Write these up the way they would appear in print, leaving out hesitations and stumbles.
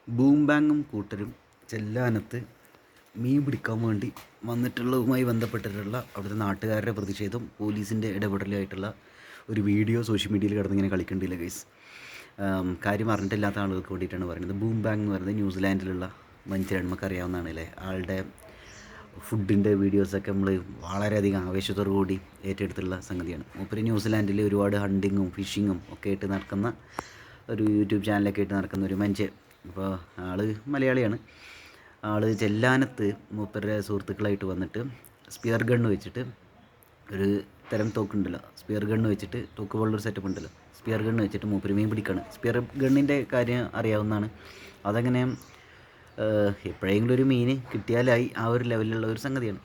ബൂംബാങ്ങും കൂട്ടരും ചെല്ലാനത്ത് മീൻ പിടിക്കാൻ വേണ്ടി വന്നിട്ടുള്ളതുമായി ബന്ധപ്പെട്ടിട്ടുള്ള അവിടുത്തെ നാട്ടുകാരുടെ പ്രതിഷേധം പോലീസിൻ്റെ ഇടപെടലായിട്ടുള്ള ഒരു വീഡിയോ സോഷ്യൽ മീഡിയയിൽ കിടന്നിങ്ങനെ കളിക്കണ്ടില്ല ഗൈസ്. കാര്യം അറിഞ്ഞിട്ടില്ലാത്ത ആളുകൾക്ക് വേണ്ടിയിട്ടാണ് പറയുന്നത്. ബൂംബാങ് എന്ന് പറയുന്നത് ന്യൂസിലാൻഡിലുള്ള മനുഷ്യരാണ്, നമുക്കറിയാവുന്നതാണ് അല്ലേ. ആളുടെ ഫുഡിൻ്റെ വീഡിയോസൊക്കെ നമ്മൾ വളരെയധികം ആവേശത്തോടു കൂടി ഏറ്റെടുത്തുള്ള സംഗതിയാണ്. മൂപ്പര് ന്യൂസിലാൻഡിൽ ഒരുപാട് ഹണ്ടിങ്ങും ഫിഷിങ്ങും ഒക്കെ ആയിട്ട് നടക്കുന്ന ഒരു യൂട്യൂബ് ചാനലൊക്കെ ആയിട്ട് നടക്കുന്ന ഒരു മനുഷ്യൻ. അപ്പോൾ ആൾ മലയാളിയാണ്. ആൾ ചെല്ലാനത്ത് മൂപ്പരുടെ സുഹൃത്തുക്കളായിട്ട് വന്നിട്ട് സ്പിയർ ഗണ്ണ് വെച്ചിട്ട് ഒരു തരം തോക്കുണ്ടല്ലോ, സ്പിയർ ഗണ്ണ് വെച്ചിട്ട് തോക്ക് പോലുള്ളൊരു സെറ്റപ്പ് ഉണ്ടല്ലോ, സ്പിയർ ഗണ്ണ് വെച്ചിട്ട് മൂപ്പര് മീൻ പിടിക്കുകയാണ്. സ്പിയർ ഗണ്ണിൻ്റെ കാര്യം അറിയാവുന്നതാണ്. അതങ്ങനെ എപ്പോഴെങ്കിലും ഒരു മീൻ കിട്ടിയാലായി ആ ഒരു ലെവലിലുള്ള ഒരു സംഗതിയാണ്.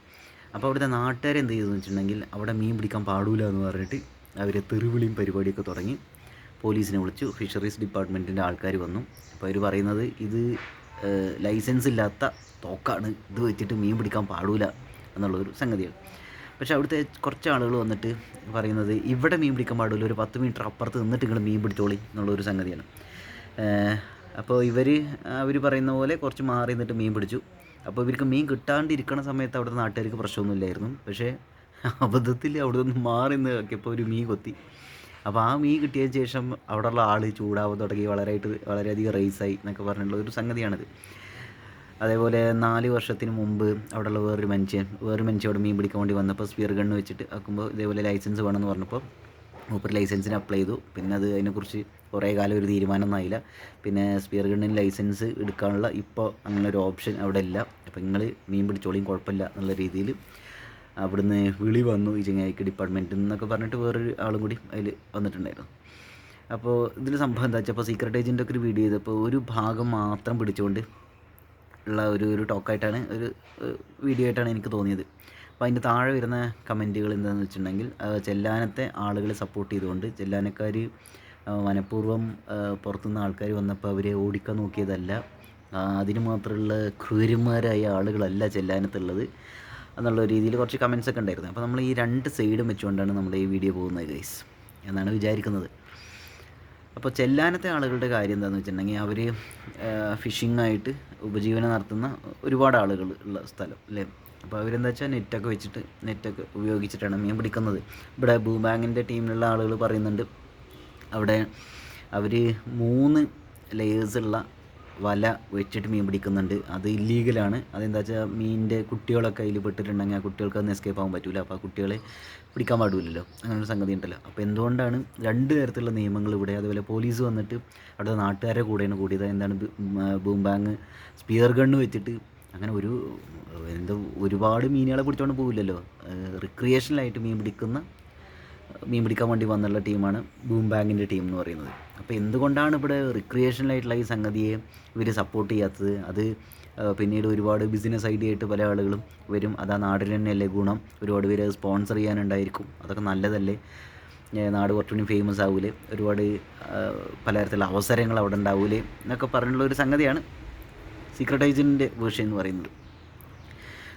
അപ്പോൾ അവിടുത്തെ നാട്ടുകാർ എന്ത് ചെയ്തെന്ന് വെച്ചിട്ടുണ്ടെങ്കിൽ അവിടെ മീൻ പിടിക്കാൻ പാടില്ല എന്ന് പറഞ്ഞിട്ട് അവർ തെറിവിളിയും പരിപാടിയൊക്കെ തുടങ്ങി. പോലീസിനെ വിളിച്ചു, ഫിഷറീസ് ഡിപ്പാർട്ട്മെൻറ്റിൻ്റെ ആൾക്കാർ വന്നു. അപ്പോൾ അവർ പറയുന്നത് ഇത് ലൈസൻസ് ഇല്ലാത്ത തോക്കാണ്, ഇത് വെച്ചിട്ട് മീൻ പിടിക്കാൻ പാടില്ല എന്നുള്ളൊരു സംഗതിയാണ്. പക്ഷേ അവിടുത്തെ കുറച്ച് ആളുകൾ വന്നിട്ട് പറയുന്നത് ഇവിടെ മീൻ പിടിക്കാൻ പാടില്ല, ഒരു 10 മീറ്റർ അപ്പുറത്ത് നിന്നിട്ട് നിങ്ങൾ മീൻ പിടിച്ചോളി എന്നുള്ളൊരു സംഗതിയാണ്. അപ്പോൾ അവർ പറയുന്ന പോലെ കുറച്ച് മാറി നിന്നിട്ട് മീൻ പിടിച്ചു. അപ്പോൾ ഇവർക്ക് മീൻ കിട്ടാണ്ടിരിക്കുന്ന സമയത്ത് അവിടുത്തെ നാട്ടുകാർക്ക് പ്രശ്നമൊന്നുമില്ലായിരുന്നു. പക്ഷേ അബദ്ധത്തിൽ അവിടെ നിന്ന് മാറി നിന്ന് നോക്കിയപ്പോൾ ഒരു മീൻ കൊത്തി. അപ്പോൾ ആ മീൻ കിട്ടിയതിന് ശേഷം അവിടെയുള്ള ആൾ ചൂടാവാൻ തുടങ്ങി, വളരെയധികം റേസായി എന്നൊക്കെ പറഞ്ഞിട്ടുള്ള ഒരു സംഗതിയാണിത്. അതേപോലെ 4 വർഷത്തിന് മുമ്പ് അവിടെയുള്ള വേറൊരു മനുഷ്യൻ അവിടെ മീൻ പിടിക്കാൻ വേണ്ടി വന്നപ്പോൾ സ്പിയർ ഗണ്ണ് വെച്ചിട്ട് ആക്കുമ്പോൾ ഇതേപോലെ ലൈസൻസ് വേണമെന്ന് പറഞ്ഞപ്പോൾ മൂപ്പർ ലൈസൻസിന് അപ്ലൈ ചെയ്തു. പിന്നെ അതിനെക്കുറിച്ച് കുറേ കാലം ഒരു തീരുമാനമൊന്നും ആയില്ല. പിന്നെ സ്പിയർ ഗണ്ണിന് ലൈസൻസ് എടുക്കാനുള്ള ഇപ്പോൾ അങ്ങനെ ഒരു ഓപ്ഷൻ അവിടെ ഇല്ല. അപ്പോൾ നിങ്ങൾ മീൻ പിടിച്ചോളിയും കുഴപ്പമില്ല എന്നുള്ള രീതിയിൽ അവിടുന്ന് വിളി വന്നു ഈ ചങ്ങായിക്ക് ഡിപ്പാർട്ട്മെൻറ്റിൽ നിന്നൊക്കെ പറഞ്ഞിട്ട് വേറൊരു ആളും കൂടി അതിൽ വന്നിട്ടുണ്ടായിരുന്നു. അപ്പോൾ ഇതിൽ സംഭവം എന്താ വെച്ചാൽ, അപ്പോൾ സീക്രട്ട് ഏജൻ്റൊക്കെ ഒരു വീഡിയോ ചെയ്തപ്പോൾ ഒരു ഭാഗം മാത്രം പിടിച്ചുകൊണ്ട് ഉള്ള ഒരു ടോക്കായിട്ടാണ്, ഒരു വീഡിയോ ആയിട്ടാണ് എനിക്ക് തോന്നിയത്. അപ്പോൾ അതിൻ്റെ താഴെ വരുന്ന കമൻറ്റുകൾ എന്താണെന്ന് വെച്ചിട്ടുണ്ടെങ്കിൽ, ചെല്ലാനത്തെ ആളുകളെ സപ്പോർട്ട് ചെയ്തുകൊണ്ട് ചെല്ലാനക്കാർ മനഃപൂർവ്വം പുറത്തുനിന്ന് ആൾക്കാർ വന്നപ്പോൾ അവരെ ഓടിക്കാൻ നോക്കിയതല്ല, അതിന് മാത്രമുള്ള ക്രൂരന്മാരായ ആളുകളല്ല ചെല്ലാനത്തുള്ളത് എന്നുള്ള രീതിയിൽ കുറച്ച് കമൻസൊക്കെ ഉണ്ടായിരുന്നു. അപ്പോൾ നമ്മൾ ഈ 2 സൈഡും വെച്ചുകൊണ്ടാണ് നമ്മുടെ ഈ വീഡിയോ പോകുന്നത് ഗൈസ് എന്നാണ് വിചാരിക്കുന്നത്. അപ്പോൾ ചെല്ലാനത്തെ ആളുകളുടെ കാര്യം എന്താണെന്ന് വെച്ചിട്ടുണ്ടെങ്കിൽ, അവർ ഫിഷിങ്ങായിട്ട് ഉപജീവനം നടത്തുന്ന ഒരുപാട് ആളുകൾ ഉള്ള സ്ഥലം അല്ലേ. അപ്പോൾ അവരെന്താ വെച്ചാൽ നെറ്റൊക്കെ ഉപയോഗിച്ചിട്ടാണ് മീൻ പിടിക്കുന്നത്. ഇവിടെ ബൂംബാങ്ങിൻ്റെ ടീമിലുള്ള ആളുകൾ പറയുന്നുണ്ട് അവിടെ അവർ 3 ലെയേഴ്സുള്ള വല വെച്ചിട്ട് മീൻ പിടിക്കുന്നുണ്ട്. അത് ഇല്ലീഗലാണ്. അതെന്താ വെച്ചാൽ മീനിൻ്റെ കുട്ടികളൊക്കെ അതിൽ പെട്ടിട്ടുണ്ടെങ്കിൽ ആ കുട്ടികൾക്ക് അതൊന്നും എസ്കേപ്പ് ആകാൻ പറ്റില്ല. അപ്പോൾ ആ കുട്ടികളെ പിടിക്കാൻ പാടില്ലല്ലോ, അങ്ങനെ ഒരു സംഗതി ഉണ്ടല്ലോ. അപ്പോൾ എന്തുകൊണ്ടാണ് 2 തരത്തിലുള്ള നിയമങ്ങൾ ഇവിടെ. അതുപോലെ പോലീസ് വന്നിട്ട് അവിടുത്തെ നാട്ടുകാരെ കൂടെയാണ് കൂടിയത്. എന്താണ് ബൂംബാങ് സ്പിയർ ഗണ്ണ് വെച്ചിട്ട് അങ്ങനെ ഒരുപാട് മീനുകളെ പിടിച്ചുകൊണ്ട് പോകില്ലല്ലോ. റിക്രിയേഷനിലായിട്ട് മീൻ പിടിക്കാൻ വേണ്ടി വന്നുള്ള ടീമാണ് ബൂംബാങ്ങിൻ്റെ ടീം എന്ന് പറയുന്നത്. അപ്പോൾ എന്തുകൊണ്ടാണ് ഇവിടെ റിക്രിയേഷനിലായിട്ടുള്ള ഈ സംഗതിയെ ഇവർ സപ്പോർട്ട് ചെയ്യാത്തത്? അത് പിന്നീട് ഒരുപാട് ബിസിനസ് ഐഡിയ ആയിട്ട് പല ആളുകളും വരും. അത് ആ നാടിന് തന്നെയല്ലേ ഗുണം. ഒരുപാട് പേര് സ്പോൺസർ ചെയ്യാനുണ്ടായിരിക്കും. അതൊക്കെ നല്ലതല്ലേ, നാട് കുറച്ചുകൂടി ഫേമസ് ആവൂലേ, ഒരുപാട് പലതരത്തിലുള്ള അവസരങ്ങൾ അവിടെ ഉണ്ടാവൂലേ എന്നൊക്കെ പറഞ്ഞുള്ള ഒരു സംഗതിയാണ് സീക്രട്ട് ഏജൻറ്റിൻ്റെ വേർഷൻ എന്ന് പറയുന്നത്.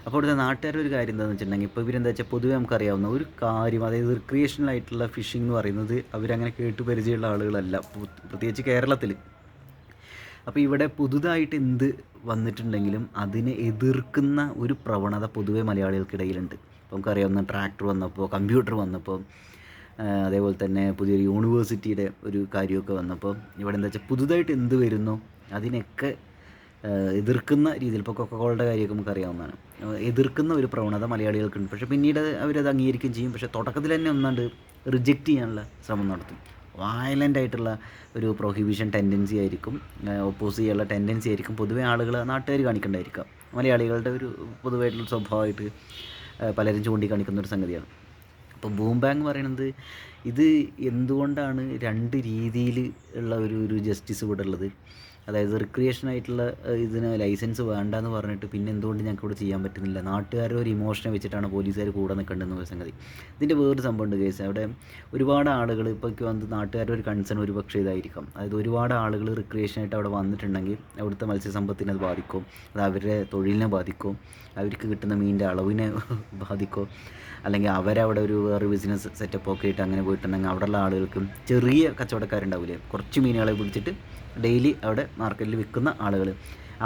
അപ്പോൾ ഇവിടുത്തെ നാട്ടുകാരുടെ ഒരു കാര്യം എന്താണെന്ന് വെച്ചിട്ടുണ്ടെങ്കിൽ, ഇപ്പോൾ ഇവരെന്താ വെച്ചാൽ പൊതുവെ നമുക്കറിയാവുന്ന ഒരു കാര്യം, അതായത് റിക്രിയേഷണലായിട്ടുള്ള ഫിഷിംഗ് എന്ന് പറയുന്നത് അവരങ്ങനെ കേട്ട് പരിചയമുള്ള ആളുകളല്ല, പ്രത്യേകിച്ച് കേരളത്തിൽ. അപ്പോൾ ഇവിടെ പുതുതായിട്ട് എന്ത് വന്നിട്ടുണ്ടെങ്കിലും അതിനെ എതിർക്കുന്ന ഒരു പ്രവണത പൊതുവെ മലയാളികൾക്കിടയിലുണ്ട്. ഇപ്പോൾ നമുക്കറിയാവുന്ന ട്രാക്ടർ വന്നപ്പോൾ, കമ്പ്യൂട്ടർ വന്നപ്പോൾ, അതേപോലെ തന്നെ പുതിയൊരു യൂണിവേഴ്സിറ്റിയുടെ ഒരു കാര്യമൊക്കെ വന്നപ്പോൾ, ഇവിടെ എന്താ വെച്ചാൽ പുതുതായിട്ട് എന്ത് വരുന്നോ അതിനൊക്കെ എതിർക്കുന്ന രീതിയിൽ, ഇപ്പോൾ കൊക്കക്കോളയുടെ കാര്യമൊക്കെ നമുക്കറിയാവുന്നതാണ്, എതിർക്കുന്ന ഒരു പ്രവണത മലയാളികൾക്കുണ്ട്. പക്ഷേ പിന്നീട് അവരത് അംഗീകരിക്കുകയും ചെയ്യും. പക്ഷേ തുടക്കത്തിൽ തന്നെ ഒന്നാണ്ട് റിജക്റ്റ് ചെയ്യാനുള്ള ശ്രമം നടത്തും. വയലൻ്റ് ആയിട്ടുള്ള ഒരു പ്രൊഹിബിഷൻ ടെൻഡൻസി ആയിരിക്കും, ഒപ്പോസ് ചെയ്യാനുള്ള ടെൻഡൻസി ആയിരിക്കും പൊതുവേ നാട്ടുകാർ കാണിക്കേണ്ടായിരിക്കാം. മലയാളികളുടെ ഒരു പൊതുവായിട്ടുള്ള സ്വഭാവമായിട്ട് പലരും ചൂണ്ടിക്കാണിക്കുന്ന ഒരു സംഗതിയാണ്. അപ്പോൾ ബൂംബാങ് പറയുന്നത് ഇത് എന്തുകൊണ്ടാണ് 2 രീതിയിൽ ഉള്ള ഒരു ജസ്റ്റിസ് ഇവിടെ ഉള്ളത്. അതായത് റിക്രിയേഷനായിട്ടുള്ള ഇതിന് ലൈസൻസ് വേണ്ടെന്ന് പറഞ്ഞിട്ട് പിന്നെ എന്തുകൊണ്ട് ഞങ്ങൾക്ക് ഇവിടെ ചെയ്യാൻ പറ്റുന്നില്ല, നാട്ടുകാരുടെ ഒരു ഇമോഷനെ വെച്ചിട്ടാണ് പോലീസുകാർ കൂടെ നിൽക്കേണ്ടതെന്ന് സംഗതി. ഇതിൻ്റെ വേറൊരു സംഭവമുണ്ട് കേസ്. അവിടെ ഒരുപാട് ആളുകൾ ഇപ്പോൾ വന്ന് നാട്ടുകാരുടെ ഒരു കൺസേൺ ഒരു പക്ഷേ ഇതായിരിക്കാം. അതായത് ഒരുപാട് ആളുകൾ റിക്രിയേഷനായിട്ട് അവിടെ വന്നിട്ടുണ്ടെങ്കിൽ അവിടുത്തെ മത്സ്യസമ്പത്തിനെ അത് ബാധിക്കും, അത് അവരുടെ തൊഴിലിനെ ബാധിക്കും, അവർക്ക് കിട്ടുന്ന മീനിൻ്റെ അളവിനെ ബാധിക്കും. അല്ലെങ്കിൽ അവരവിടെ വേറെ ബിസിനസ് സെറ്റപ്പ് ഒക്കെ ആയിട്ട് അങ്ങനെ പോയിട്ടുണ്ടെങ്കിൽ അവിടെയുള്ള ആളുകൾക്കും ചെറിയ കച്ചവടക്കാരുണ്ടാവില്ലേ, കുറച്ച് മീനുകളെ പിടിച്ചിട്ട് ഡെയിലി അവിടെ മാർക്കറ്റിൽ വിൽക്കുന്ന ആളുകൾ,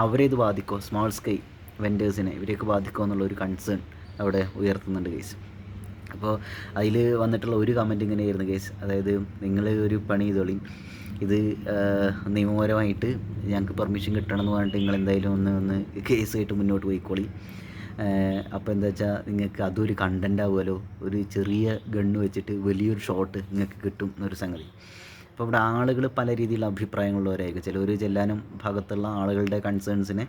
അവരെ ഇത് ബാധിക്കുമോ, സ്മോൾ സ്കെയിൽ വെൻഡേഴ്സിനെ ഇവരെയൊക്കെ ബാധിക്കുമോ എന്നുള്ളൊരു കൺസേൺ അവിടെ ഉയർത്തുന്നുണ്ട് കേസ്. അപ്പോൾ അതിൽ വന്നിട്ടുള്ള ഒരു കമൻറ്റ് ഇങ്ങനെയായിരുന്നു കേസ്, അതായത് നിങ്ങൾ ഒരു പണി ചെയ്തോളി, ഇത് നിയമപരമായിട്ട് ഞങ്ങൾക്ക് പെർമിഷൻ കിട്ടണമെന്ന് പറഞ്ഞിട്ട് നിങ്ങൾ എന്തായാലും ഒന്ന് കേസായിട്ട് മുന്നോട്ട് പോയിക്കോളി. അപ്പോൾ എന്താ വെച്ചാൽ നിങ്ങൾക്ക് അതൊരു കണ്ടൻ്റ് ആവുമല്ലോ, ഒരു ചെറിയ ഗണ്ണ് വെച്ചിട്ട് വലിയൊരു ഷോട്ട് നിങ്ങൾക്ക് കിട്ടും എന്നൊരു സംഗതി. അപ്പോൾ ഇവിടെ ആളുകൾ പല രീതിയിലുള്ള അഭിപ്രായങ്ങളുള്ളവരായിരിക്കും. ചിലർ ചെല്ലാനും ഭാഗത്തുള്ള ആളുകളുടെ കൺസേൺസിനെ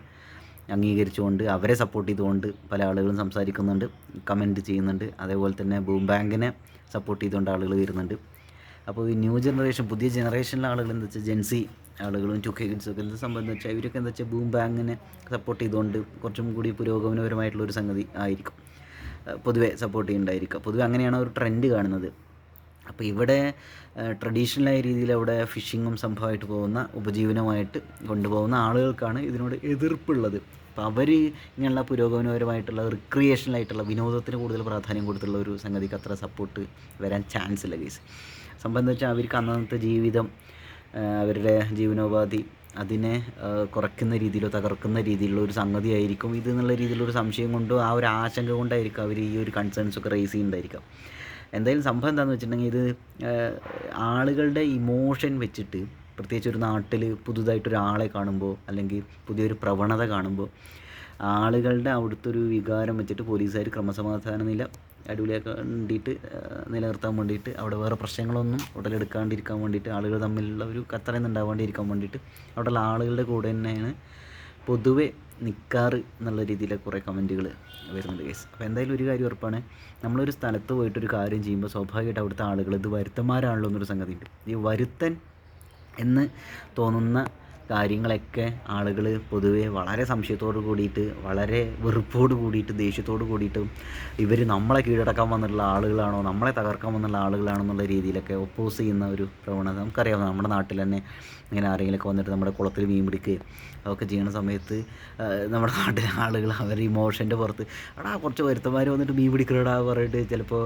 അംഗീകരിച്ചുകൊണ്ട് അവരെ സപ്പോർട്ട് ചെയ്തുകൊണ്ട് പല ആളുകളും സംസാരിക്കുന്നുണ്ട്, കമൻറ്റ് ചെയ്യുന്നുണ്ട്. അതേപോലെ തന്നെ ബൂം ബാങ്കിനെ സപ്പോർട്ട് ചെയ്തുകൊണ്ട് ആളുകൾ വരുന്നുണ്ട്. അപ്പോൾ ഈ ന്യൂ ജനറേഷൻ, പുതിയ ജനറേഷനിലെ ആളുകൾ എന്താ വെച്ചാൽ ജെൻസി ആളുകളും 2K കിഡ്സൊക്കെ എന്താ സംഭവം എന്ന് വെച്ചാൽ ഇവരൊക്കെ എന്താ വെച്ചാൽ ബൂം ബാങ്കിനെ സപ്പോർട്ട് ചെയ്തുകൊണ്ട് കുറച്ചും കൂടി പുരോഗമനപരമായിട്ടുള്ളൊരു സംഗതി ആയിരിക്കും പൊതുവെ സപ്പോർട്ട് ചെയ്യുന്നുണ്ടായിരിക്കുക. പൊതുവെ അങ്ങനെയാണ് ഒരു ട്രെൻഡ് കാണുന്നത്. അപ്പോൾ ഇവിടെ ട്രഡീഷണലായ രീതിയിൽ അവിടെ ഫിഷിങ്ങും സംഭവമായിട്ട് പോകുന്ന ഉപജീവനമായിട്ട് കൊണ്ടുപോകുന്ന ആളുകൾക്കാണ് ഇതിനോട് എതിർപ്പുള്ളത്. അപ്പോൾ അവർ ഇങ്ങനെയുള്ള പുരോഗമനപരമായിട്ടുള്ള റിക്രിയേഷണലായിട്ടുള്ള വിനോദത്തിന് കൂടുതൽ പ്രാധാന്യം കൊടുത്തുള്ള ഒരു സംഗതിക്ക് അത്ര സപ്പോർട്ട് വരാൻ ചാൻസ് ഇല്ല കേസ്. സംഭവം എന്താ വെച്ചാൽ അവർക്ക് അന്നത്തെ ജീവിതം, അവരുടെ ജീവനോപാധി അതിനെ കുറയ്ക്കുന്ന രീതിയിലോ തകർക്കുന്ന രീതിയിലുള്ള ഒരു സംഗതി ആയിരിക്കും ഇത് എന്നുള്ള രീതിയിലൊരു സംശയം കൊണ്ടോ ആ ഒരു ആശങ്ക കൊണ്ടായിരിക്കും അവർ ഈ ഒരു കൺസേൺസൊക്കെ റേസ് ചെയ്യുന്നുണ്ടായിരിക്കാം. എന്തായാലും സംഭവം എന്താണെന്ന് വെച്ചിട്ടുണ്ടെങ്കിൽ ഇത് ആളുകളുടെ ഇമോഷൻ വെച്ചിട്ട്, പ്രത്യേകിച്ച് ഒരു നാട്ടിൽ പുതുതായിട്ടൊരാളെ കാണുമ്പോൾ അല്ലെങ്കിൽ പുതിയൊരു പ്രവണത കാണുമ്പോൾ ആളുകളുടെ അവിടുത്തെ ഒരു വികാരം വെച്ചിട്ട് പോലീസുകാർ ക്രമസമാധാന നില അടിപൊളിയാക്കാൻ വേണ്ടിയിട്ട് നിലനിർത്താൻ വേണ്ടിയിട്ട് അവിടെ വേറെ പ്രശ്നങ്ങളൊന്നും ഉടലെടുക്കാണ്ടിരിക്കാൻ വേണ്ടിയിട്ട് ആളുകൾ തമ്മിലുള്ള ഒരു കത്തറയൊന്നും ഉണ്ടാവാണ്ടിരിക്കാൻ വേണ്ടിയിട്ട് അവിടെയുള്ള ആളുകളുടെ കൂടെ തന്നെയാണ് പൊതുവെ നിൽക്കാറ് എന്നുള്ള രീതിയിലെ കുറേ കമൻറ്റുകൾ വരുന്നുണ്ട് കേസ്. അപ്പോൾ എന്തായാലും ഒരു കാര്യം ഉറപ്പാണ്, നമ്മളൊരു സ്ഥലത്ത് പോയിട്ടൊരു കാര്യം ചെയ്യുമ്പോൾ സ്വാഭാവികമായിട്ട് അവിടുത്തെ ആളുകൾ ഇത് വരുത്തന്മാരാണല്ലോ എന്നൊരു സംഗതിയുണ്ട്. ഈ വരുത്തൻ എന്ന് തോന്നുന്ന കാര്യങ്ങളൊക്കെ ആളുകൾ പൊതുവെ വളരെ സംശയത്തോട് കൂടിയിട്ട്, വളരെ വെറുപ്പോട് കൂടിയിട്ട്, ദേഷ്യത്തോട് കൂടിയിട്ടും ഇവർ നമ്മളെ കീഴടക്കാൻ വന്നിട്ടുള്ള ആളുകളാണോ, നമ്മളെ തകർക്കാൻ വന്നുള്ള ആളുകളാണോ എന്നുള്ള രീതിയിലൊക്കെ ഒപ്പോസ് ചെയ്യുന്ന ഒരു പ്രവണത നമുക്കറിയാം. നമ്മുടെ നാട്ടിൽ തന്നെ ഇങ്ങനെ ആരെങ്കിലുമൊക്കെ വന്നിട്ട് നമ്മുടെ കുളത്തിൽ മീൻ പിടിക്കുക അതൊക്കെ ചെയ്യുന്ന സമയത്ത് നമ്മുടെ നാട്ടിലെ ആളുകൾ അവർ ഇമോഷൻ്റെ പുറത്ത് കുറച്ച് വരുത്തന്മാർ വന്നിട്ട് മീൻ പിടിക്കടാ പറഞ്ഞിട്ട് ചിലപ്പോൾ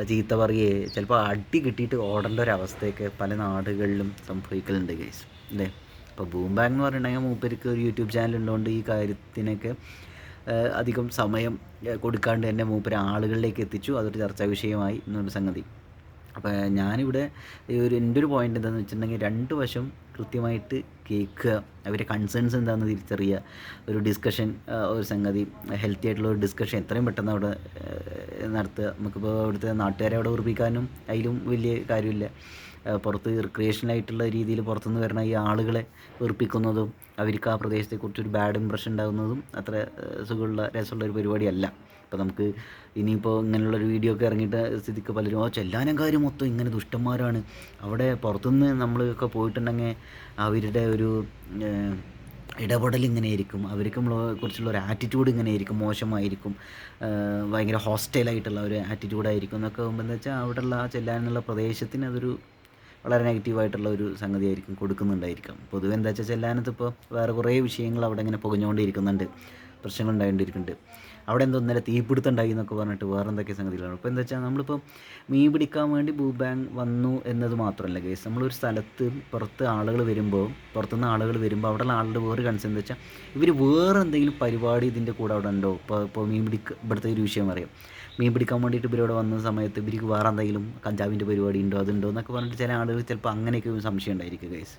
ചീത്ത പറയുകയെ, ചിലപ്പോൾ അടി കിട്ടിയിട്ട് ഓടേണ്ട ഒരവസ്ഥയൊക്കെ പല നാടുകളിലും സംഭവിക്കലുണ്ട് കേസ് അല്ലേ. ഇപ്പോൾ ബൂം ബാങ്ക് എന്ന് പറഞ്ഞിട്ടുണ്ടെങ്കിൽ മൂപ്പർക്ക് ഒരു യൂട്യൂബ് ചാനൽ ഉള്ളതുകൊണ്ട് ഈ കാര്യത്തിനൊക്കെ അധികം സമയം കൊടുക്കാണ്ട് തന്നെ മൂപ്പര് ആളുകളിലേക്ക് എത്തിച്ചു, അതൊരു ചർച്ചാ വിഷയമായി എന്നൊരു സംഗതി. അപ്പോൾ ഞാനിവിടെ എൻ്റെ ഒരു പോയിൻ്റ് എന്താണെന്ന് വെച്ചിട്ടുണ്ടെങ്കിൽ രണ്ട് വശം കൃത്യമായിട്ട് കേൾക്കുക, അവരുടെ കൺസേൺസ് എന്താണെന്ന് തിരിച്ചറിയുക, ഒരു ഡിസ്കഷൻ, ഒരു സംഗതി ഹെൽത്തി ആയിട്ടുള്ള ഒരു ഡിസ്കഷൻ എത്രയും പെട്ടെന്ന് അവിടെ നടത്തുക. നമുക്കിപ്പോൾ അവിടുത്തെ നാട്ടുകാരെ അവിടെ ഉറപ്പിക്കാനും അതിലും വലിയ കാര്യമില്ല. പുറത്ത് റിക്രിയേഷനായിട്ടുള്ള രീതിയിൽ പുറത്തുനിന്ന് വരുന്ന ഈ ആളുകളെ വെറുപ്പിക്കുന്നതും അവർക്ക് ആ പ്രദേശത്തെക്കുറിച്ചൊരു ബാഡ് ഇമ്പ്രഷൻ ഉണ്ടാകുന്നതും അത്ര സുഖമുള്ള രസമുള്ള ഒരു പരിപാടിയല്ല. അപ്പോൾ നമുക്ക് ഇനിയിപ്പോൾ ഇങ്ങനെയുള്ളൊരു വീഡിയോ ഒക്കെ ഇറങ്ങിയിട്ട് സ്ഥിതിക്ക് പലരും ചെല്ലാനക്കാർ മൊത്തം ഇങ്ങനെ ദുഷ്ടന്മാരാണ്, അവിടെ പുറത്തുനിന്ന് നമ്മളൊക്കെ പോയിട്ടുണ്ടെങ്കിൽ അവരുടെ ഒരു ഇടപെടൽ ഇങ്ങനെയായിരിക്കും, അവർക്ക് കുറിച്ചുള്ള ഒരു ആറ്റിറ്റ്യൂഡ് ഇങ്ങനെയായിരിക്കും, മോശമായിരിക്കും, ഭയങ്കര ഹോസ്റ്റൈലായിട്ടുള്ള ഒരു ആറ്റിറ്റ്യൂഡായിരിക്കും എന്നൊക്കെ ആകുമ്പോൾ എന്താ വെച്ചാൽ അവിടെയുള്ള ആ ചെല്ലാനുള്ള പ്രദേശത്തിന് അതൊരു വളരെ നെഗറ്റീവായിട്ടുള്ള ഒരു സംഗതി ആയിരിക്കും കൊടുക്കുന്നുണ്ടായിരിക്കാം. പൊതുവെ എന്താ വെച്ചാൽ ചെല്ലാനത്ത് ഇപ്പോൾ വേറെ കുറേ വിഷയങ്ങൾ അവിടെ ഇങ്ങനെ പുകഞ്ഞുകൊണ്ടിരിക്കുന്നുണ്ട്, പ്രശ്നങ്ങൾ ഉണ്ടായിക്കൊണ്ടിരിക്കുന്നുണ്ട്. അവിടെ എന്തോ ഇന്നലെ തീപിടുത്തം ഉണ്ടായി എന്നൊക്കെ പറഞ്ഞിട്ട് വേറെ എന്തൊക്കെ സംഗതികളാണ്. ഇപ്പോൾ എന്താ വെച്ചാൽ നമ്മളിപ്പോൾ മീൻ പിടിക്കാൻ വേണ്ടി ബൂ ബാങ്ക് വന്നു എന്നത് മാത്രമല്ല കേസ്, നമ്മളൊരു സ്ഥലത്ത് പുറത്ത് ആളുകൾ വരുമ്പോൾ, പുറത്തുനിന്ന് ആളുകൾ വരുമ്പോൾ അവിടെയുള്ള ആളുടെ വേറെ കൺസേൺ എന്താ വെച്ചാൽ ഇവർ വേറെ എന്തെങ്കിലും പരിപാടി ഇതിൻ്റെ കൂടെ അവിടെ ഉണ്ടോ. ഇപ്പോൾ ഇവിടുത്തെ ഒരു വിഷയം അറിയാം, മീൻ പിടിക്കാൻ വേണ്ടിയിട്ട് ഇവരിവിടെ വന്ന സമയത്ത് ഇവർക്ക് വേറെ എന്തെങ്കിലും കഞ്ചാവിൻ്റെ പരിപാടി ഉണ്ടോ, അതുണ്ടോ എന്നൊക്കെ പറഞ്ഞിട്ട് ചില ആളുകൾ ചിലപ്പോൾ അങ്ങനെയൊക്കെ ഒരു സംശയം ഉണ്ടായിരിക്കും കേസ്.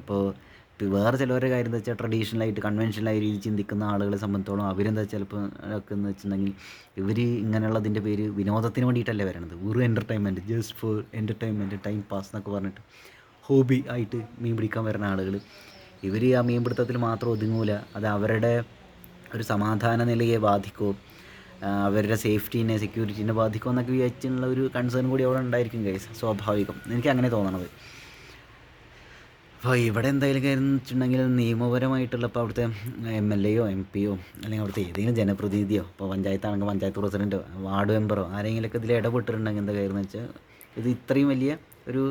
അപ്പോൾ വേറെ ചിലവരുടെ കാര്യം എന്താ വെച്ചാൽ ട്രഡീഷണലായിട്ട് കൺവെൻഷനലായ രീതി ചിന്തിക്കുന്ന ആളുകളെ സംബന്ധിച്ചോളം അവരെന്താ ചിലപ്പോൾ ഒക്കെ എന്ന് വെച്ചിട്ടുണ്ടെങ്കിൽ ഇവർ ഇങ്ങനെയുള്ളതിൻ്റെ പേര് വിനോദത്തിന് വേണ്ടിയിട്ടല്ലേ വരണത്, വെറും entertainment, just for entertainment, time pass എന്നൊക്കെ പറഞ്ഞിട്ട് ഹോബി ആയിട്ട് മീൻ പിടിക്കാൻ വരുന്ന ആളുകൾ ഇവർ ആ മീൻ പിടുത്തത്തിൽ മാത്രം ഒതുങ്ങൂല, അത് അവരുടെ ഒരു സമാധാന നിലയെ ബാധിക്കുമോ, അവരുടെ സേഫ്റ്റീനെ സെക്യൂരിറ്റീനെ ബാധിക്കുമോ എന്നൊക്കെ വിചാരിച്ചുള്ള ഒരു കൺസേൺ കൂടി അവിടെ ഉണ്ടായിരിക്കും കേസ്, സ്വാഭാവികം. എനിക്ക് അങ്ങനെ തോന്നണത്. അപ്പോൾ ഇവിടെ എന്തായാലും കാര്യം വെച്ചിട്ടുണ്ടെങ്കിൽ നിയമപരമായിട്ടുള്ള ഇപ്പോൾ അവിടുത്തെ MLA യോ MP യോ അല്ലെങ്കിൽ അവിടുത്തെ ഏതെങ്കിലും ജനപ്രതിനിധിയോ, ഇപ്പോൾ പഞ്ചായത്താണെങ്കിൽ പഞ്ചായത്ത് പ്രസിഡൻറ്റോ വാർഡ് മെമ്പറോ ആരെങ്കിലുമൊക്കെ ഇതിൽ ഇടപെട്ടിട്ടുണ്ടെങ്കിൽ എന്താ കാര്യം എന്ന് വെച്ചാൽ ഇത് ഇത്രയും വലിയ ഒരു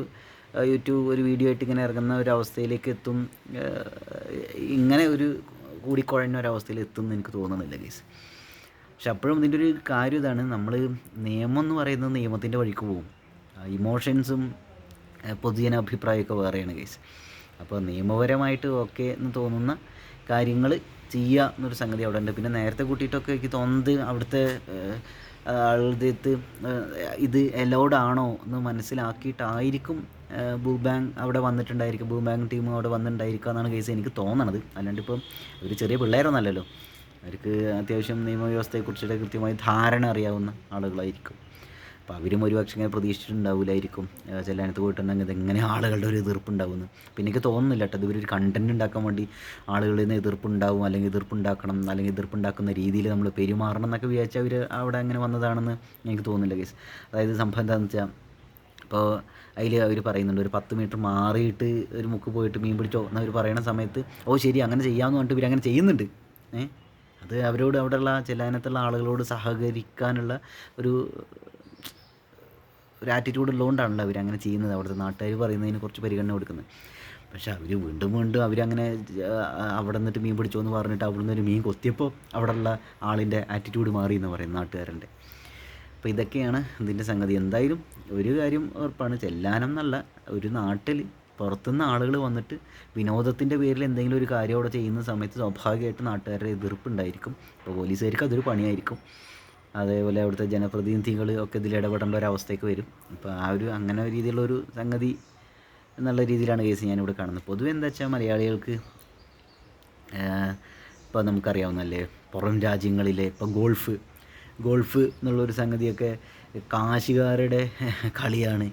യൂട്യൂബ് ഒരു വീഡിയോ ആയിട്ട് ഇങ്ങനെ ഇറങ്ങുന്ന ഒരു അവസ്ഥയിലേക്ക് എത്തും, ഇങ്ങനെ ഒരു കൂടിക്കുഴഞ്ഞ ഒരവസ്ഥയിൽ എത്തും എന്ന് എനിക്ക് തോന്നുന്നില്ല കേസ്. പക്ഷെ അപ്പോഴും ഇതിൻ്റെ ഒരു കാര്യം ഇതാണ്, നമ്മൾ നിയമം എന്ന് പറയുന്നത് നിയമത്തിൻ്റെ വഴിക്ക് പോകും, ഇമോഷൻസും പൊതുജന അഭിപ്രായമൊക്കെ വേറെയാണ് കേസ്. അപ്പോൾ നിയമപരമായിട്ട് ഓക്കെ എന്ന് തോന്നുന്ന കാര്യങ്ങൾ ചെയ്യുക എന്നൊരു സംഗതി അവിടെ ഉണ്ട്. പിന്നെ നേരത്തെ കൂട്ടിയിട്ടൊക്കെ എനിക്ക് തോന്നുന്നത് അവിടുത്തെ ആളുടെ അടുത്ത് ഇത് അലൗഡ് ആണോ എന്ന് മനസ്സിലാക്കിയിട്ടായിരിക്കും ബൂബാങ് അവിടെ വന്നിട്ടുണ്ടായിരിക്കും, ബൂബാങ് ടീം അവിടെ വന്നിട്ടുണ്ടായിരിക്കുക എന്നാണ് കേസ് എനിക്ക് തോന്നണത്. അല്ലാണ്ട് ഇപ്പം അവർ ചെറിയ പിള്ളേരൊന്നല്ലല്ലോ, അവർക്ക് അത്യാവശ്യം നിയമവ്യവസ്ഥയെക്കുറിച്ചിട്ട് കൃത്യമായി ധാരണ അറിയാവുന്ന ആളുകളായിരിക്കും. അപ്പോൾ അവരും ഒരുപക്ഷെ ഇങ്ങനെ പ്രതീക്ഷിച്ചിട്ടുണ്ടാവില്ലായിരിക്കും ചെല്ലാനത്ത് പോയിട്ടുണ്ടെങ്കിൽ ഇതെങ്ങനെ ആളുകളുടെ ഒരു എതിർപ്പുണ്ടാവുമെന്ന്. പിന്നെ എനിക്ക് തോന്നുന്നില്ല കേട്ടോ ഇവരൊരു കണ്ടൻറ് ഉണ്ടാക്കാൻ വേണ്ടി ആളുകളിൽ നിന്ന് എതിർപ്പുണ്ടാവും, അല്ലെങ്കിൽ എതിർപ്പുണ്ടാക്കണം, അല്ലെങ്കിൽ എതിർപ്പുണ്ടാക്കുന്ന രീതിയിൽ നമ്മൾ പെരുമാറണം എന്നൊക്കെ വിചാരിച്ചാൽ അവർ അവിടെ അങ്ങനെ വന്നതാണെന്ന് എനിക്ക് തോന്നുന്നില്ല കേസ്. അതായത് സംഭവം എന്താണെന്ന് വെച്ചാൽ, ഇപ്പോൾ അതിൽ അവർ പറയുന്നുണ്ട് ഒരു 10 മീറ്റർ മാറിയിട്ട് ഒരു മുക്ക് പോയിട്ട് മീൻ പിടിച്ചോ എന്നവർ പറയുന്ന സമയത്ത് ഓ ശരി അങ്ങനെ ചെയ്യാമെന്ന് പറഞ്ഞിട്ട് ഇവരങ്ങനെ ചെയ്യുന്നുണ്ട്. അത് അവരോട് അവിടെയുള്ള ചെല്ലാനത്തുള്ള ആളുകളോട് സഹകരിക്കാനുള്ള ഒരു ആറ്റിറ്റ്യൂഡ് ഉള്ളതുകൊണ്ടാണല്ലോ അവരങ്ങനെ ചെയ്യുന്നത്. അവിടുത്തെ നാട്ടുകാർ പറയുന്നതിന് കുറച്ച് പരിഗണന കൊടുക്കുന്നത്. പക്ഷെ അവർ വീണ്ടും വീണ്ടും അവരങ്ങനെ അവിടെ നിന്നിട്ട് മീൻ പിടിച്ചോ എന്ന് പറഞ്ഞിട്ട് അവിടെ നിന്ന് ഒരു മീൻ കൊത്തിയപ്പോൾ അവിടെയുള്ള ആളിൻ്റെ ആറ്റിറ്റ്യൂഡ് മാറി എന്ന് പറയും നാട്ടുകാരൻ്റെ. അപ്പോൾ ഇതൊക്കെയാണ് ഇതിൻ്റെ സംഗതി. എന്തായാലും ഒരു കാര്യം ഉറപ്പാണ്, ചെല്ലാനം എന്നല്ല ഒരു നാട്ടിൽ പുറത്തുനിന്ന് ആളുകൾ വന്നിട്ട് വിനോദത്തിൻ്റെ പേരിൽ എന്തെങ്കിലും ഒരു കാര്യം അവിടെ ചെയ്യുന്ന സമയത്ത് സ്വാഭാവികമായിട്ട് നാട്ടുകാരുടെ എതിർപ്പുണ്ടായിരിക്കും. അപ്പോൾ പോലീസുകാർക്ക് അതൊരു പണിയായിരിക്കും. അതേപോലെ അവിടുത്തെ ജനപ്രതിനിധികൾ ഒക്കെ ഇതിൽ ഇടപെടേണ്ട ഒരു അവസ്ഥയ്ക്ക് വരും. അപ്പോൾ ആ ഒരു അങ്ങനെ രീതിയിലുള്ളൊരു സംഗതി എന്നുള്ള രീതിയിലാണ് കേസ് ഞാനിവിടെ കാണുന്നത്. പൊതുവെ എന്താ വെച്ചാൽ മലയാളികൾക്ക് ഇപ്പോൾ നമുക്കറിയാവുന്നല്ലേ പുറം രാജ്യങ്ങളിലെ ഇപ്പോൾ ഗോൾഫ് എന്നുള്ളൊരു സംഗതിയൊക്കെ കാശുകാരുടെ കളിയാണ്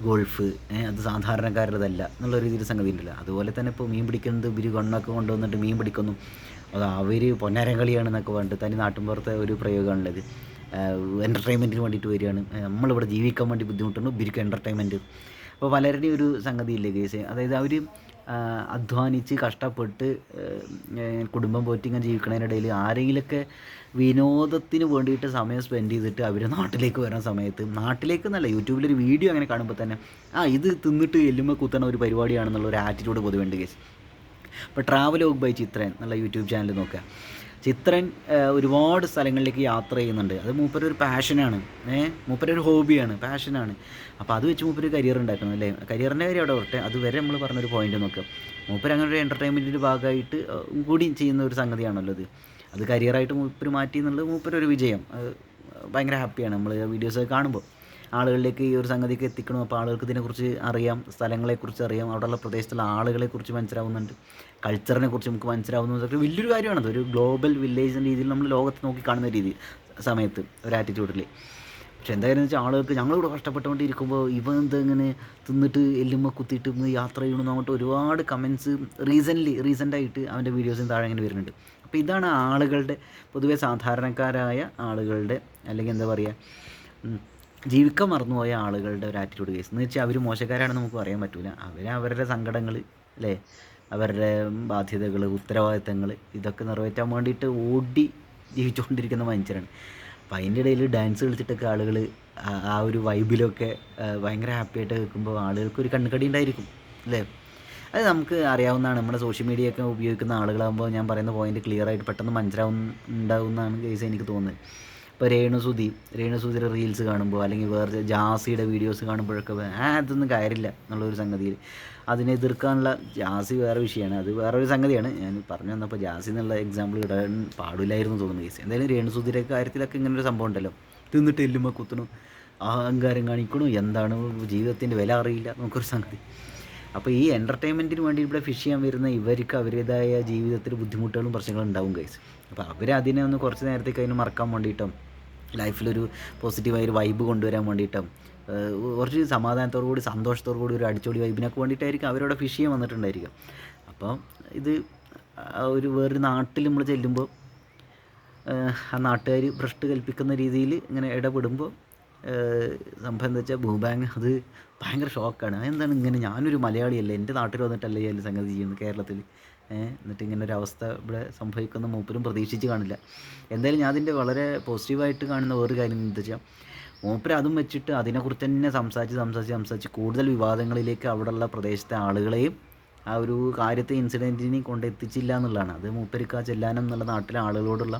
ഗോൾഫ്, അത് സാധാരണക്കാരുടേതല്ല എന്നുള്ള രീതിയിൽ സംഗതി ഉണ്ടല്ലോ. അതുപോലെ തന്നെ ഇപ്പോൾ മീൻ പിടിക്കുന്നത് ഇവർ കണ്ണൊക്കെ കൊണ്ടുവന്നിട്ട് മീൻ പിടിക്കുന്നു, അത് അവർ പൊന്നാരം കളിയാണെന്നൊക്കെ പറഞ്ഞിട്ട് തനി നാട്ടിൻപുറത്തെ ഒരു പ്രയോഗമാണുള്ളത്. എൻ്റർടൈൻമെൻറ്റിന് വേണ്ടിയിട്ട് വരികയാണ്, നമ്മളിവിടെ ജീവിക്കാൻ വേണ്ടി ബുദ്ധിമുട്ടുണ്ട്, ഇവർക്ക് എൻ്റർടൈൻമെൻറ്റ്. അപ്പോൾ പലരുടെയും ഒരു സംഗതിയില്ലേ കേസ്, അതായത് അവർ അധ്വാനിച്ച് കഷ്ടപ്പെട്ട് കുടുംബം പോറ്റി ഇങ്ങനെ ജീവിക്കണതിനിടയിൽ ആരെങ്കിലുമൊക്കെ വിനോദത്തിന് വേണ്ടിയിട്ട് സമയം സ്പെൻഡ് ചെയ്തിട്ട് അവർ നാട്ടിലേക്ക് വരുന്ന സമയത്ത്, നാട്ടിലേക്ക് എന്നല്ല യൂട്യൂബിലൊരു വീഡിയോ അങ്ങനെ കാണുമ്പോൾ തന്നെ ഇത് തിന്നിട്ട് എല്ലുമ്പോൾ കുത്തണ ഒരു പരിപാടിയാണെന്നുള്ള ഒരു ആറ്റിറ്റ്യൂഡ് പൊതുവുണ്ട് കേസ്. ഇപ്പോൾ ട്രാവലോഗ് ബൈ ചിത്രൻ എന്നുള്ള യൂട്യൂബ് ചാനൽ നോക്കുക. ചിത്രൻ ഒരുപാട് സ്ഥലങ്ങളിലേക്ക് യാത്ര ചെയ്യുന്നുണ്ട്. അത് മൂപ്പരൊരു പാഷനാണ്, മൂപ്പരൊരു ഹോബിയാണ്, പാഷനാണ്. അപ്പോൾ അത് വെച്ച് മൂപ്പര് കരിയർ ഉണ്ടാക്കണം അല്ലേ. കരിയറിൻ്റെ കാര്യം അവിടെ വരട്ടെ, അതുവരെ നമ്മൾ പറഞ്ഞൊരു പോയിന്റ് നോക്കുക. മൂപ്പര് അങ്ങനെ ഒരു എൻ്റർടൈൻമെൻറ്റിൻ്റെ ഭാഗമായിട്ട് കൂടി ചെയ്യുന്ന ഒരു സംഗതിയാണല്ലോ അത് കരിയറായിട്ട് മൂപ്പര് മാറ്റി എന്നുള്ളത് മൂപ്പരൊരു വിജയം. ഭയങ്കര ഹാപ്പിയാണ് നമ്മൾ വീഡിയോസൊക്കെ കാണുമ്പോൾ. ആളുകളിലേക്ക് ഈ ഒരു സംഗതിക്ക് എത്തിക്കണം. അപ്പോൾ ആളുകൾക്ക് ഇതിനെക്കുറിച്ച് അറിയാം, സ്ഥലങ്ങളെക്കുറിച്ച് അറിയാം, അവിടെയുള്ള പ്രദേശത്തുള്ള ആളുകളെക്കുറിച്ച് മനസ്സിലാവുന്നുണ്ട്, കൾച്ചറിനെക്കുറിച്ച് നമുക്ക് മനസ്സിലാവുന്നതൊക്കെ വലിയൊരു കാര്യമാണത്. ഒരു ഗ്ലോബൽ വില്ലേജ് എന്ന രീതിയിൽ നമ്മൾ ലോകത്ത് നോക്കി കാണുന്ന രീതി സമയത്ത് ഒരു ആറ്റിറ്റ്യൂഡിൽ. പക്ഷെ എന്തായാലും വെച്ചാൽ ആളുകൾക്ക് ഞങ്ങളിവിടെ കഷ്ടപ്പെട്ടുകൊണ്ടിരിക്കുമ്പോൾ ഇവ എന്തെങ്ങനെ തിന്നിട്ട് എല്ലുമ്പോൾ കുത്തിയിട്ട് ഇന്ന് യാത്ര ചെയ്യണമെന്ന് പറഞ്ഞിട്ട് ഒരുപാട് കമൻസ് റീസെൻ്റായിട്ട് അവൻ്റെ വീഡിയോസിന് താഴെ അങ്ങനെ വരുന്നുണ്ട്. അപ്പോൾ ഇതാണ് ആളുകളുടെ പൊതുവെ സാധാരണക്കാരായ ആളുകളുടെ, അല്ലെങ്കിൽ എന്താ പറയുക, ജീവിക്കാൻ മറന്നുപോയ ആളുകളുടെ ഒരു ആറ്റിറ്റ്യൂഡ് കേസ്. എന്ന് വെച്ചാൽ അവർ മോശക്കാരാണെന്ന് നമുക്ക് പറയാൻ പറ്റില്ല. അവരുടെ സങ്കടങ്ങൾ അല്ലേ, അവരുടെ ബാധ്യതകൾ, ഉത്തരവാദിത്തങ്ങൾ ഇതൊക്കെ നിറവേറ്റാൻ വേണ്ടിയിട്ട് ഓടി ജീവിച്ചുകൊണ്ടിരിക്കുന്ന മനുഷ്യരാണ്. അപ്പോൾ അതിൻ്റെ ഇടയിൽ ഡാൻസ് കളിച്ചിട്ടൊക്കെ ആളുകൾ ആ ഒരു വൈബിലൊക്കെ ഭയങ്കര ഹാപ്പിയായിട്ട് കേൾക്കുമ്പോൾ ആളുകൾക്കൊരു കണ്ണുകടി ഉണ്ടായിരിക്കും അല്ലേ. അത് നമുക്ക് അറിയാവുന്നതാണ്. നമ്മുടെ സോഷ്യൽ മീഡിയ ഒക്കെ ഉപയോഗിക്കുന്ന ആളുകളാകുമ്പോൾ ഞാൻ പറയുന്ന പോയിന്റ് ക്ലിയർ ആയിട്ട് പെട്ടെന്ന് മനസ്സിലാവുന്നുണ്ടാവുന്നതാണ് കേസ് എനിക്ക് തോന്നുന്നത്. ഇപ്പോൾ രേണുസുധിയുടെ റീൽസ് കാണുമ്പോൾ, അല്ലെങ്കിൽ വേറെ ജാസിയുടെ വീഡിയോസ് കാണുമ്പോഴൊക്കെ അതൊന്നും കാര്യമില്ല എന്നുള്ളൊരു സംഗതിയിൽ അതിനെ എതിർക്കാനുള്ള, ജാസി വേറെ വിഷയമാണ്, അത് വേറൊരു സംഗതിയാണ്. ഞാൻ പറഞ്ഞു വന്നപ്പോൾ ജാസി എന്നുള്ള എക്സാമ്പിൾ ഇടാൻ പാടില്ലായിരുന്നു തോന്നുന്നു കേസ്. എന്തായാലും രേണുസുധിയുടെ കാര്യത്തിലൊക്കെ ഇങ്ങനൊരു സംഭവം ഉണ്ടല്ലോ, തിന്നിട്ട് എല്ലുമ്പോൾ കുത്തണു, അഹങ്കാരം കാണിക്കണു, എന്താണ് ജീവിതത്തിൻ്റെ വില അറിയില്ല നമുക്കൊരു സംഗതി. അപ്പോൾ ഈ എൻ്റർടൈൻമെൻറ്റിന് വേണ്ടി ഇവിടെ ഫിഷ് ചെയ്യാൻ വരുന്ന ഇവർക്ക് അവരുടേതായ ജീവിതത്തിൽ ബുദ്ധിമുട്ടുകളും പ്രശ്നങ്ങളും ഉണ്ടാവും ഗൈസ്. അപ്പോൾ അവരതിനെ ഒന്ന് കുറച്ച് നേരത്തേക്ക് അതിന് മറക്കാൻ വേണ്ടിയിട്ടും ലൈഫിലൊരു പോസിറ്റീവായൊരു വൈബ് കൊണ്ടുവരാൻ വേണ്ടിയിട്ടും കുറച്ച് സമാധാനത്തോടു കൂടി സന്തോഷത്തോടു കൂടി ഒരു അടിച്ചോടി വൈബിനൊക്കെ വേണ്ടിയിട്ടായിരിക്കും അവരോട് ഫിഷ് ചെയ്യാൻ വന്നിട്ടുണ്ടായിരിക്കും. അപ്പം ഇത് ഒരു വേറൊരു നാട്ടിൽ നമ്മൾ ചെല്ലുമ്പോൾ ആ നാട്ടുകാർ ഭ്രഷ്ട് കൽപ്പിക്കുന്ന രീതിയിൽ ഇങ്ങനെ ഇടപെടുമ്പോൾ സംഭവം എന്താ വെച്ചാൽ ബൂബാങ് അത് ഭയങ്കര ഷോക്കാണ്. അതെന്താണ് ഇങ്ങനെ, ഞാനൊരു മലയാളിയല്ലേ, എൻ്റെ നാട്ടിൽ വന്നിട്ടല്ലേ ഈ സംഗതി ചെയ്യുന്നത് കേരളത്തിൽ, എന്നിട്ട് ഇങ്ങനെ ഒരു അവസ്ഥ ഇവിടെ സംഭവിക്കുന്ന മൂപ്പരും പ്രതീക്ഷിച്ച് കാണില്ല. എന്തായാലും ഞാൻ അതിൻ്റെ വളരെ പോസിറ്റീവായിട്ട് കാണുന്ന വേറൊരു കാര്യം എന്താ വെച്ചാൽ, മൂപ്പര് അതും വെച്ചിട്ട് അതിനെക്കുറിച്ച് തന്നെ സംസാരിച്ച് കൂടുതൽ വിവാദങ്ങളിലേക്ക് അവിടെയുള്ള പ്രദേശത്തെ ആളുകളെയും ആ ഒരു കാര്യത്തെ ഇൻസിഡൻറ്റിനെ കൊണ്ടെത്തിച്ചില്ല എന്നുള്ളതാണ്. അത് മൂപ്പർക്ക് ആ ചെല്ലാനം എന്നുള്ള നാട്ടിലെ ആളുകളോടുള്ള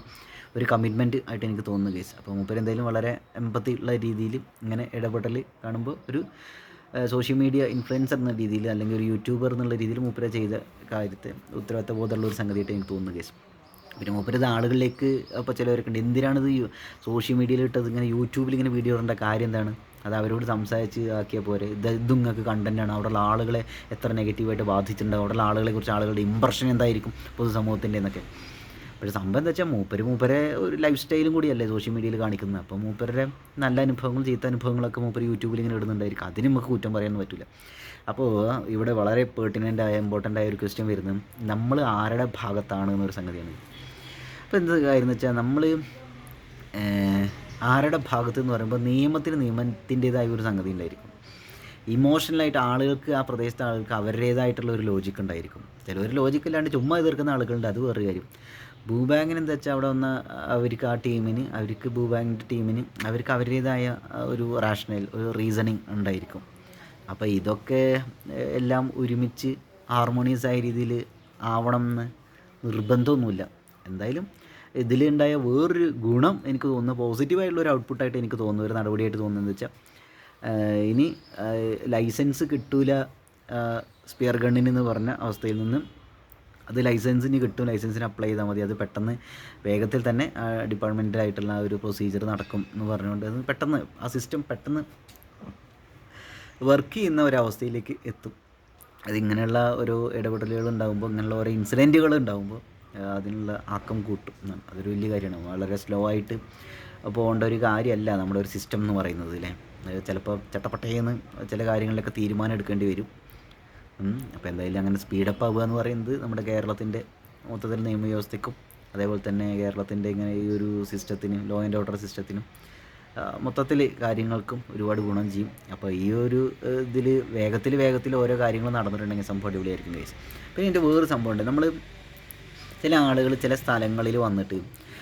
ഒരു കമ്മിറ്റ്മെൻറ്റ് ആയിട്ട് എനിക്ക് തോന്നുന്നു കേസ്. അപ്പോൾ മൂപ്പര് എന്തായാലും വളരെ എമ്പത്തി ഉള്ള രീതിയിൽ ഇങ്ങനെ ഇടപെടൽ കാണുമ്പോൾ ഒരു സോഷ്യൽ മീഡിയ ഇൻഫ്ലുവൻസർ എന്ന രീതിയിൽ അല്ലെങ്കിൽ ഒരു യൂട്യൂബർ എന്നുള്ള രീതിയിൽ മൂപ്പര് ചെയ്ത കാര്യത്തെ ഉത്തരവാദിത്ത ബോധമുള്ള ഒരു സംഗതിയായിട്ട് എനിക്ക് തോന്നുന്നു കേസ്. പിന്നെ മൂപ്പരത് ആളുകളിലേക്ക് അപ്പോൾ ചിലവരൊക്കെ ഉണ്ട്, എന്തിനാണിത് സോഷ്യൽ മീഡിയയിൽ ഇട്ടത്, ഇങ്ങനെ യൂട്യൂബിൽ ഇങ്ങനെ വീഡിയോ ഇടേണ്ട കാര്യം എന്താണ്, അത് അവരോട് സംസാരിച്ച് ആക്കിയാൽ പോരെ. ഇത് നിങ്ങൾക്ക് കണ്ടൻറ്റാണ്, അവിടെയുള്ള ആളുകളെ എത്ര നെഗറ്റീവായിട്ട് ബാധിച്ചിട്ടുണ്ടാവും, അവിടെയുള്ള ആളുകളെക്കുറിച്ച് ആളുകളുടെ ഇമ്പ്രഷൻ എന്തായിരിക്കും പൊതുസമൂഹത്തിൻ്റെ എന്നൊക്കെ. പക്ഷേ സംഭവം എന്താ വെച്ചാൽ മൂപ്പരെ ഒരു ലൈഫ് സ്റ്റൈലും കൂടിയല്ലേ സോഷ്യൽ മീഡിയയിൽ കാണിക്കുന്നത്. അപ്പോൾ മൂപ്പരുടെ നല്ല അനുഭവങ്ങളും ചീത്ത അനുഭവങ്ങളൊക്കെ മൂപ്പര് യൂട്യൂബിൽ ഇങ്ങനെ ഇടുന്നുണ്ടായിരിക്കും, അതിന് നമുക്ക് കുറ്റം പറയാനൊന്നും പറ്റില്ല. അപ്പോൾ ഇവിടെ വളരെ ഇമ്പോർട്ടൻ്റ് ആയ ഒരു ക്വസ്റ്റ്യൻ വരുന്നത് നമ്മൾ ആരുടെ ഭാഗത്താണ് എന്നൊരു സംഗതിയാണ്. അപ്പോൾ എന്ത് കാര്യം എന്ന് വെച്ചാൽ നമ്മൾ ആരുടെ ഭാഗത്ത് എന്ന് പറയുമ്പോൾ നിയമത്തിൻ്റേതായ ഒരു സംഗതി ഉണ്ടായിരിക്കും. ഇമോഷണലായിട്ട് ആളുകൾക്ക്, ആ പ്രദേശത്തെ ആളുകൾക്ക് അവരുടേതായിട്ടുള്ള ഒരു ലോജിക്ക് ഉണ്ടായിരിക്കും. ചിലവർ ലോജിക്കില്ലാണ്ട് ചുമ്മാ എതിർക്കുന്ന ആളുകളുണ്ട്, അത് വേറൊരു കാര്യം. ഭൂബാങ്കിന് എന്താ വെച്ചാൽ അവിടെ വന്ന അവർക്ക് ആ ടീമിന്, ഭൂബാങ്കിൻ്റെ ടീമിന് അവർക്ക് അവരുടേതായ ഒരു റാഷണൽ, ഒരു റീസണിങ് ഉണ്ടായിരിക്കും. അപ്പോൾ ഇതൊക്കെ എല്ലാം ഒരുമിച്ച് ഹാർമോണിയസ് ആയ രീതിയിൽ ആവണം എന്ന് നിർബന്ധമൊന്നുമില്ല. എന്തായാലും ഇതിലുണ്ടായ വേറൊരു ഗുണം എനിക്ക് തോന്നുന്നു, പോസിറ്റീവായിട്ടുള്ളൊരു ഔട്ട്പുട്ടായിട്ട് എനിക്ക് തോന്നുന്നു, ഒരു നടപടിയായിട്ട് തോന്നുന്നത് വെച്ചാൽ ഇനി ലൈസൻസ് കിട്ടൂല സ്പിയർ ഗണ്ണിന് പറഞ്ഞ അവസ്ഥയിൽ നിന്ന് അത് ലൈസൻസിന് കിട്ടും, ലൈസൻസിന് അപ്ലൈ ചെയ്താൽ മതി, അത് പെട്ടെന്ന് വേഗത്തിൽ തന്നെ ഡിപ്പാർട്ട്മെൻറ്റായിട്ടുള്ള ഒരു പ്രൊസീജിയർ നടക്കും എന്ന് പറഞ്ഞുകൊണ്ട് അത് പെട്ടെന്ന് ആ സിസ്റ്റം പെട്ടെന്ന് വർക്ക് ചെയ്യുന്ന ഒരവസ്ഥയിലേക്ക് എത്തും. അതിങ്ങനെയുള്ള ഓരോ ഇടപെടലുകൾ ഉണ്ടാകുമ്പോൾ, ഇങ്ങനെയുള്ള ഓരോ ഇൻസിഡൻറ്റുകൾ ഉണ്ടാകുമ്പോൾ അതിനുള്ള ആക്കം കൂട്ടും. അതൊരു വലിയ കാര്യമാണ്. വളരെ സ്ലോ ആയിട്ട് പോകേണ്ട ഒരു കാര്യമല്ല നമ്മുടെ ഒരു സിസ്റ്റം എന്ന് പറയുന്നത് അല്ലേ. ചിലപ്പോൾ ചട്ടപ്പട്ടയെന്ന് ചില കാര്യങ്ങളിലൊക്കെ തീരുമാനം എടുക്കേണ്ടി വരും. അപ്പോൾ എന്തായാലും അങ്ങനെ സ്പീഡപ്പ് ആവുക എന്ന് പറയുന്നത് നമ്മുടെ കേരളത്തിൻ്റെ മൊത്തത്തിൽ നിയമവ്യവസ്ഥയ്ക്കും അതേപോലെ തന്നെ കേരളത്തിൻ്റെ ഇങ്ങനെ ഈ ഒരു സിസ്റ്റത്തിന്, ലോ ആൻഡ് ഓർഡർ സിസ്റ്റത്തിനും മൊത്തത്തിൽ കാര്യങ്ങൾക്കും ഒരുപാട് ഗുണം ചെയ്യും. അപ്പോൾ ഈ ഒരു ഇതിൽ വേഗത്തിൽ ഓരോ കാര്യങ്ങൾ നടന്നിട്ടുണ്ടെങ്കിൽ സംഭവം അടിപൊളിയായിരിക്കും ഗൈസ്. പിന്നെ ഇതിൻ്റെ വേറൊരു സംഭവമുണ്ട്, നമ്മൾ ചില ആളുകൾ ചില സ്ഥലങ്ങളിൽ വന്നിട്ട്,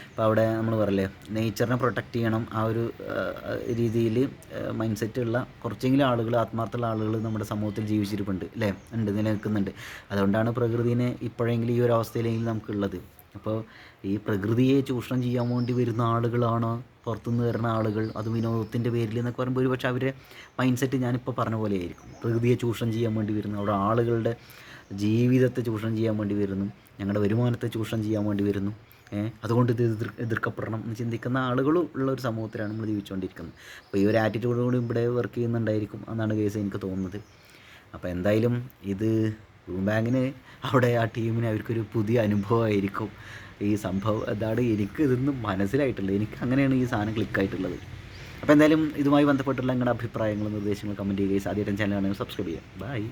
അപ്പോൾ അവിടെ നമ്മൾ പറയില്ലേ നേച്ചറിനെ പ്രൊട്ടക്റ്റ് ചെയ്യണം, ആ ഒരു രീതിയിൽ മൈൻഡ് സെറ്റുള്ള കുറച്ചെങ്കിലും ആളുകൾ, ആത്മാർത്ഥമുള്ള ആളുകൾ നമ്മുടെ സമൂഹത്തിൽ ജീവിച്ചിരിപ്പുണ്ട് അല്ലേ, നിലനിൽക്കുന്നുണ്ട്. അതുകൊണ്ടാണ് പ്രകൃതിനെ ഇപ്പോഴെങ്കിലും ഈ ഒരു അവസ്ഥയിലെങ്കിലും നമുക്കുള്ളത്. അപ്പോൾ ഈ പ്രകൃതിയെ ചൂഷണം ചെയ്യാൻ വേണ്ടി വരുന്ന ആളുകളാണ് പുറത്തുനിന്ന് വരുന്ന ആളുകൾ, അത് വിനോദത്തിൻ്റെ പേരിൽ എന്നൊക്കെ പറയുമ്പോൾ ഒരു പക്ഷേ അവരുടെ മൈൻഡ് സെറ്റ് ഞാനിപ്പോൾ പറഞ്ഞ പോലെ ആയിരിക്കും. പ്രകൃതിയെ ചൂഷണം ചെയ്യാൻ വേണ്ടി വരുന്നു, അവിടെ ആളുകളുടെ ജീവിതത്തെ ചൂഷണം ചെയ്യാൻ വേണ്ടി വരുന്നു, ഞങ്ങളുടെ വരുമാനത്തെ ചൂഷണം ചെയ്യാൻ വേണ്ടി വരുന്നു, അതുകൊണ്ട് ഇത് എതിർക്കപ്പെടണം എന്ന് ചിന്തിക്കുന്ന ആളുകളും ഉള്ള ഒരു സമൂഹത്തിലാണ് നമ്മൾ ജീവിച്ചുകൊണ്ടിരിക്കുന്നത്. അപ്പോൾ ഈ ഒരു ആറ്റിറ്റ്യൂഡോടും ഇവിടെ വർക്ക് ചെയ്യുന്നുണ്ടായിരിക്കും എന്നാണ് കേസ് എനിക്ക് തോന്നുന്നത്. അപ്പോൾ എന്തായാലും ഇത് ബാങ്കിന് അവിടെ ആ ടീമിന് അവർക്കൊരു പുതിയ അനുഭവമായിരിക്കും ഈ സംഭവം. അതാണ് എനിക്ക് ഇതൊന്നും മനസ്സിലായിട്ടുള്ളത്, എനിക്ക് അങ്ങനെയാണ് ഈ സാധനം ക്ലിക്കായിട്ടുള്ളത്. അപ്പോൾ എന്തായാലും ഇതുമായി ബന്ധപ്പെട്ടുള്ള നിങ്ങളുടെ അഭിപ്രായങ്ങളും നിർദ്ദേശങ്ങളും കമൻറ്റ് ചെയ്യുക. ആദ്യമായിട്ട് ചാനൽ ആണെങ്കിൽ സബ്സ്ക്രൈബ് ചെയ്യുക. ബൈ.